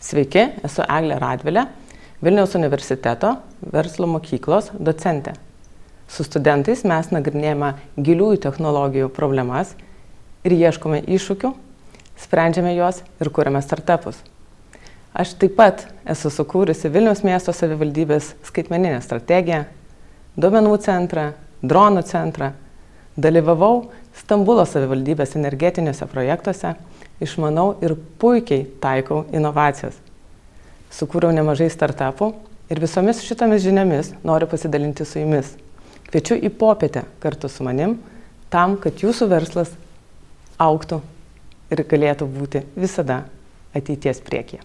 Sveiki, esu Eglė Radvilė, Vilniaus universiteto verslo mokyklos docentė. Su studentais mes nagrinėjame giliųjų technologijų problemas ir ieškome iššūkių, sprendžiame juos ir kuriame startupus. Aš taip pat esu sukūrusi Vilniaus miesto savivaldybės skaitmeninę strategiją, duomenų centrą, dronų centrą, dalyvavau Stambulo savivaldybės energetiniuose projektuose, išmanau ir puikiai taikau inovacijas. Sukūriau nemažai startupų ir visomis šitomis žiniomis noriu pasidalinti su jumis. Kviečiu į popietę kartu su manim, tam, kad jūsų verslas augtų ir galėtų būti visada ateities priekyje.